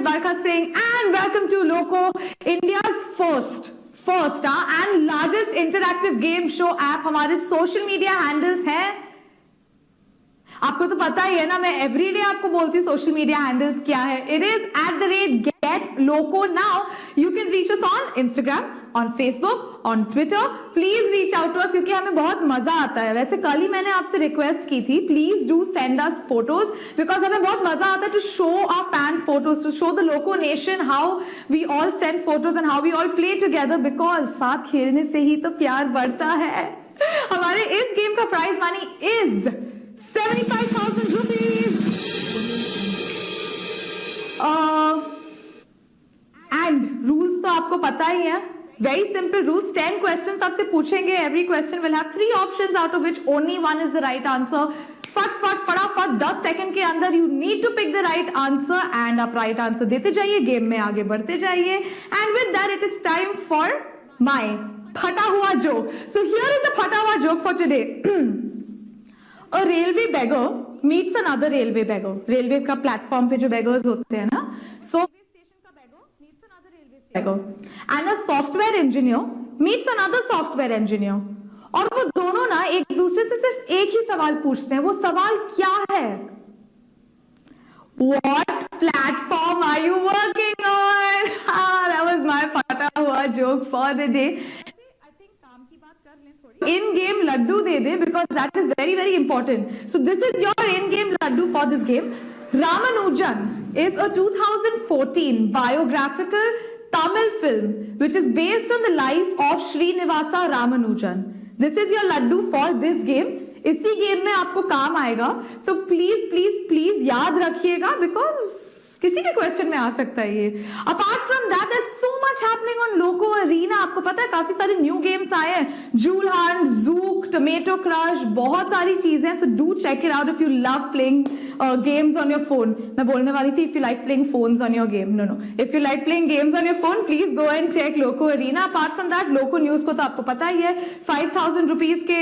is Barkha Singh and welcome to Loco, India's first and largest interactive game show app. हमारे social media handles हैं, आपको तो पता ही है ना, मैं एवरीडे आपको बोलती हूँ सोशल मीडिया हैंडल्स क्या है. It is @GetLoco. Now you can reach us on Instagram, on Facebook, on Twitter. Please reach out to us क्योंकि हमें बहुत मजा आता है. वैसे कल ही मैंने आपसे रिक्वेस्ट की थी, please do send us photos because हमें बहुत मजा आता है to show our fan photos, to show the Loco nation how we all send photos and how we all play together, because साथ खेलने से ही तो प्यार बढ़ता है. हमारे इस गेम का prize money is 75,000 rupees. And rules तो आपको पता ही है. Very simple rules. 10 questions आपसे पूछेंगे. Every question will have 3 options out of which only one is the right answer. फटाफट 10 सेकंड के अंदर you need to pick the right answer and आप right answer देते जाइए, गेम में आगे बढ़ते जाइए. And with that it is time for my फटा हुआ joke. So here is the फटा हुआ joke for today. A railway beggar meets another railway beggar. Railway का प्लेटफॉर्म पे जो beggars होते हैं ना, so स्टेशन का beggar meets another railway beggar, and a software engineer meets another software engineer. और वो दोनों ना एक दूसरे से सिर्फ एक ही सवाल पूछते हैं. वो सवाल क्या है? What platform are you working on? That was my फटा हुआ joke for the day. In game laddu de de because that is very very important. So this is your in game laddu for this game. Ramanujan is a 2014 biographical Tamil film which is based on the life of Srinivasa Ramanujan. This is your laddu for this game. इसी game में आपको काम आएगा, तो please please please याद रखिएगा because किसी भी क्वेश्चन में आ सकता है ये. Apart from that there is so much happening on Loco arena. आपको पता है काफी सारे न्यू गेम्स आए हैं, Jewel Hunt, Juke, Tomato Crush, बहुत सारी चीजें. So do check it out if you love playing games on your phone. मैं बोलने वाली थी if you like playing phones on your game. No, if you like playing games on your phone please go and check loco arena. Apart from that Loco news को तो आपको पता ही है, 5,000 rupees के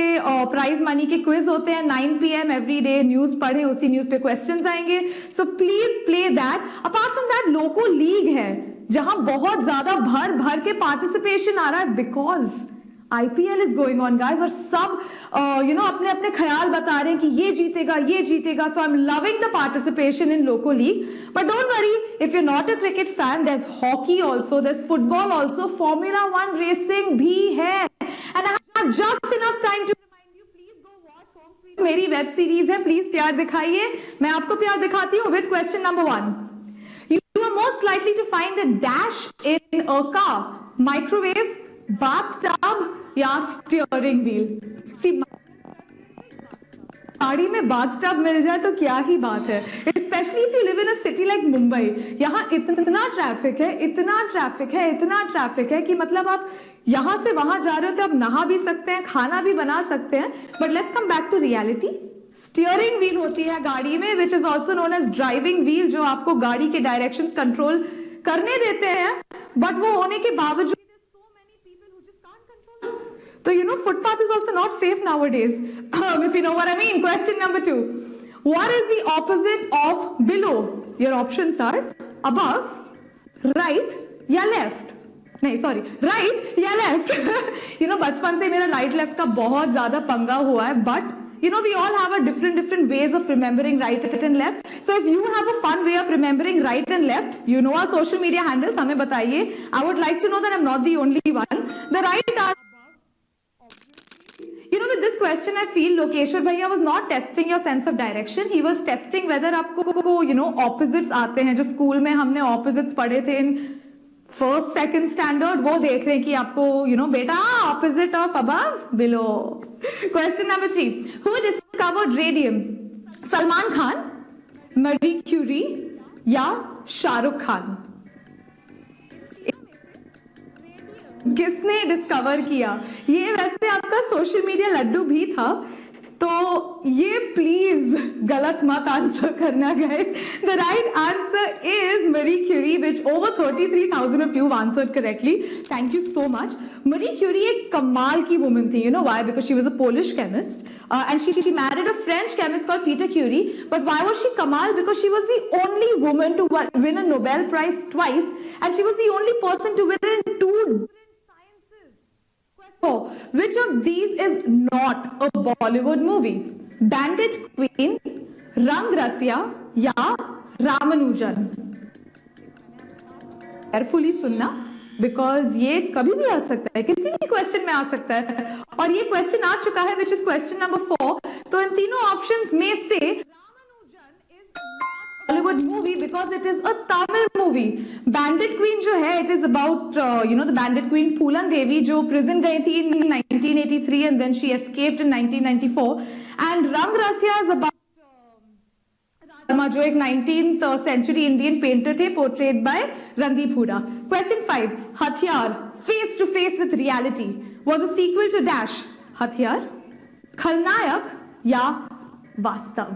प्राइज मनी के quiz होते हैं 9 PM every day. News पढ़े, उसी न्यूज पे क्वेश्चंस आएंगे. So please play that. Apart from that loco league है जहां बहुत ज्यादा भर भर के पार्टिसिपेशन आ रहा है because IPL is going on guys, और सब अपने अपने ख्याल बता रहे हैं कि ये जीतेगा ये जीतेगा. So I'm loving the participation in local league. But don't worry, if you're not a cricket fan, there's hockey also, there's football also, Formula 1 racing भी है. And I have just enough time to remind you, please go watch Home Sweet. मेरी web series है, please प्यार दिखाइए. मैं आपको प्यार दिखाती हूँ with question number 1. You are most likely to find a dash in a car, microwave, bathtub या स्टीयरिंग व्हील. गाड़ी में बाथटब मिल जाए तो क्या ही बात है. Specially if you live in a city like Mumbai. यहाँ इतना ट्रैफिक है, इतना ट्रैफिक है, इतना ट्रैफिक है कि मतलब आप यहाँ से वहां जा रहे हो तो आप नहा भी सकते हैं, खाना भी बना सकते हैं. But let's come back to reality. Steering wheel होती है गाड़ी में which is also known as driving wheel, जो आपको गाड़ी के डायरेक्शंस कंट्रोल करने देते हैं. बट वो होने के बावजूद so footpath is also not safe nowadays. If you know what I mean. Question number 2. What is the opposite of below? Your options are above, right या left. नहीं sorry, right या left. बचपन से मेरा right left का बहुत ज्यादा पंगा हुआ है. But we all have a different ways of remembering right and left. So if you have a fun way of remembering right and left, our social media handles हमें बताइए. I would like to know that I'm not the only one. The right answer. With this question, I feel Lokeshwar Bhaiya was not testing your sense of direction. He was testing whether आपको opposites आते हैं. जो school में हमने opposites पढ़े थे in first, second standard, वो देख रहे हैं कि आपको बेटा opposite of above, below. Question number 3. Who discovered radium? Salman Khan, Marie Curie या शाहरुख खान? किसने डिस्कवर किया? ये वैसे आपका सोशल मीडिया लड्डू भी था. तो ये प्लीज गलत मत आंसर करना guys. The right answer is Marie Curie, which over 33,000 of you answered correctly. Thank you so much. Marie Curie एक कमाल की woman थी. You know why? Because she was a Polish chemist and she married a French chemist called Peter Curie. But why was she kamal? Because she was the only woman to win a Nobel Prize twice, and she was the only person to win it in 2 different sciences. So, which of these is not a Bollywood movie? Bandit Queen, Rang Rasya या Ramanujan? Carefully सुनना, because ये कभी भी आ सकता है, किसी भी question में आ सकता है. और ये क्वेश्चन आ चुका है, विच इज क्वेश्चन नंबर 4. तो इन तीनों ऑप्शंस में से Ramanujan is not Bollywood movie because it is a Tamil movie. Bandit queen जो है, it is about you know the bandit queen Phoolan Devi, जो प्रिजन गई थी in 1983 and then she escaped in 1994. And Rang Rasiya is about जो एक 19th century Indian painter थे, portrayed by Randeep Hooda. Question 5. हथियार, face to face with reality, was a sequel to Dash. हथियार, खलनायक या वास्तव?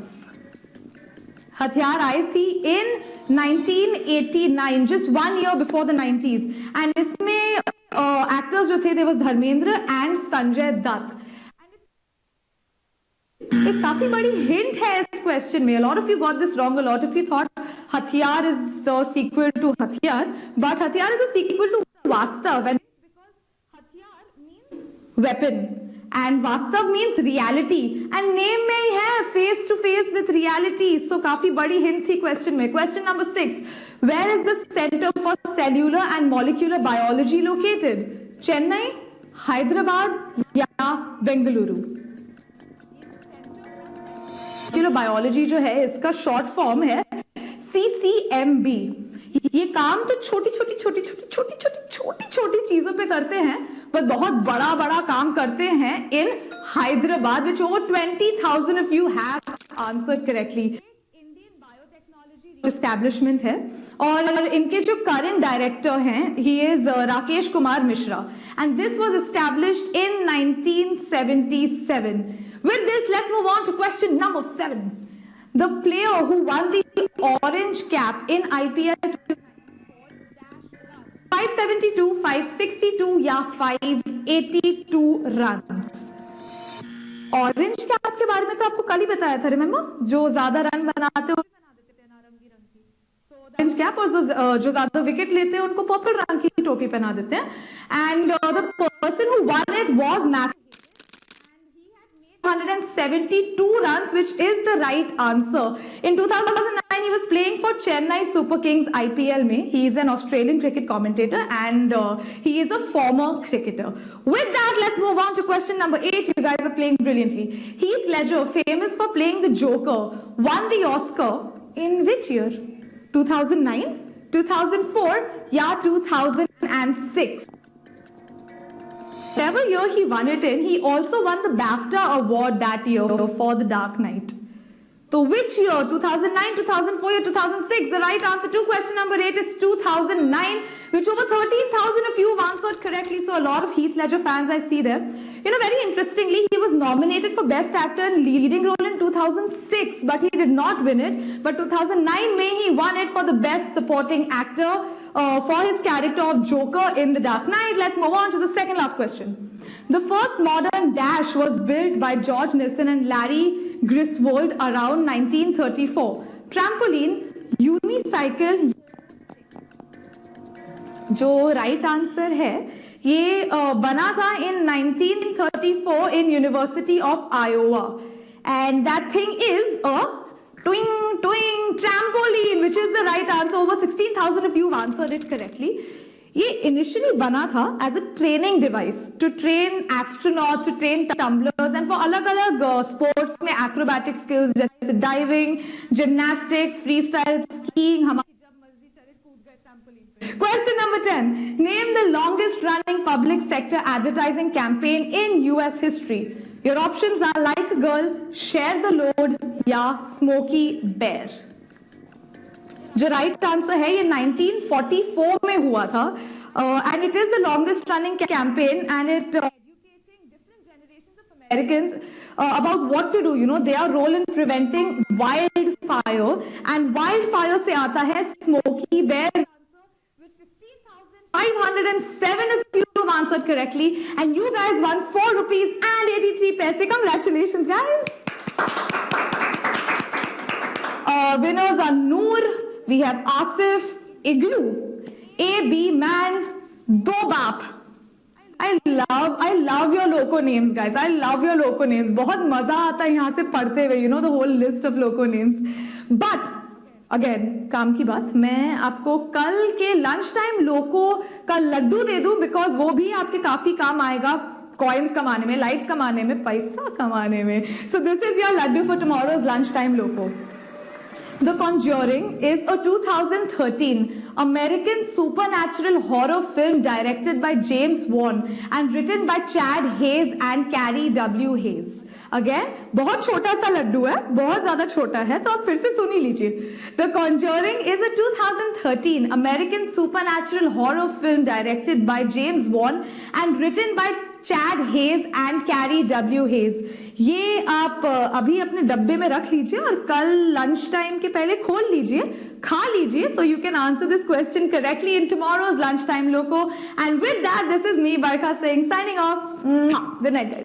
हथियार आई थी in 1989, just 1 year before the 90s. And इसमें actors जो थे, they was Dharmendra and Sanjay Dutt. एक काफी बड़ी हिंट है इस क्वेश्चन में. A lot of you got this wrong. A lot of you thought हथियार is a sequel to हथियार, but हथियार is a sequel to वास्तव, and because हथियार means weapon and वास्तव means reality, and name में ही है face to face with reality. So काफी बड़ी हिंट थी क्वेश्चन में. Question number 6. Where is the Center for Cellular and Molecular Biology located? Chennai, Hyderabad या बेंगलुरु? बायोलॉजी जो है, इसका शॉर्ट फॉर्म है CCMB. ये काम तो छोटी छोटी चीजों पे करते हैं, पर बहुत बड़ा बड़ा काम करते हैं in Hyderabad, which over 20,000 of you have answered correctly. Indian biotechnology establishment है, और इनके जो करंट डायरेक्टर हैं, he is Rakesh Kumar Mishra, and this was established in 1977. With this, let's move on to question number 7. The player who won the orange cap in IPL 572, 562 या 582 runs. Orange cap के बारे में तो आपको कल ही बताया था, रिमेंबर? जो ज्यादा रन बनाते हैं ऑरेंज कैप, और जो ज्यादा विकेट लेते हैं उनको पर्पल रंग की टोपी पहना देते हैं. And the person who one it was Matthew, 172 runs, which is the right answer. In 2009, he was playing for Chennai Super Kings IPL में. He is an Australian cricket commentator and he is a former cricketer. With that, let's move on to question number 8. You guys are playing brilliantly. Heath Ledger, famous for playing the Joker, won the Oscar in which year? 2009, 2004 या 2006? Whatever year he won it in, he also won the BAFTA award that year for The Dark Knight. So which year? 2009, 2004 or 2006? The right answer to question number 8 is 2009, which over 13,000 of you have answered correctly. So a lot of Heath Ledger fans I see there. You know, very interestingly, he was nominated for Best Actor in Leading Role in 2006, but he did not win it. But 2009 May he won it for the Best Supporting Actor for his character of Joker in The Dark Knight. Let's move on to the second last question. The first modern dash was built by George Nissen and Larry Griswold around 1934. Trampoline, unicycle. जो right answer है, ये बना था इन 1934 in university of Iowa, and that thing is a twing trampoline, which is the right answer. Over 16,000 of you have answered it correctly. ये initially बना था as a training device to train astronauts, to train tumblers, and for अलग-अलग sports में acrobatic skills जैसे diving, gymnastics, freestyle skiing. हमारी जब मर्जी चले कूद गए trampoline पे. Question number 10. Name the longest running public sector advertising campaign in US history. Your options are Like a Girl, Share the Load या Smokey Bear. जो राइट आंसर है, ये 1944 में हुआ था, and it is the longest running campaign, and it educating different generations of Americans about what to do, you know, their role in preventing wildfire. And wildfire से आता है Smoky Bear cancer, which 15,507 of you have answered correctly, and you guys won 4 rupees and 83 paise. Congratulations, guys. Winners are Noor, we have Asif, Igloo, AB Man, Dobap. I love your loco names, guys. I love your loco names. बहुत मजा आता है यहाँ से पढ़ते हुए, you know, the whole list of loco names. But again काम की बात, मैं आपको कल के लंच टाइम लोको का लड्डू दे दूं, बिकॉज वो भी आपके काफी काम आएगा कॉइन्स कमाने में, लाइफ्स कमाने में, पैसा कमाने में. So this is your laddoo for tomorrow's lunch time Loco. The Conjuring is a 2013 American supernatural horror film directed by James Wan and written by Chad Hayes and Carrie W. Hayes. Again, बहुत छोटा सा लड्डू है, बहुत ज्यादा छोटा है, तो आप फिर से सुन ही लीजिए. The Conjuring is a 2013 American supernatural horror film directed by James Wan and written by Chad Hayes and Carrie W. Hayes. ये आप अभी अपने डब्बे में रख लीजिए और कल लंच टाइम के पहले खोल लीजिए, खा लीजिए, तो you can answer this question correctly in tomorrow's lunchtime loco. And with that, this is me, Barkha Singh, signing off. Good night, guys.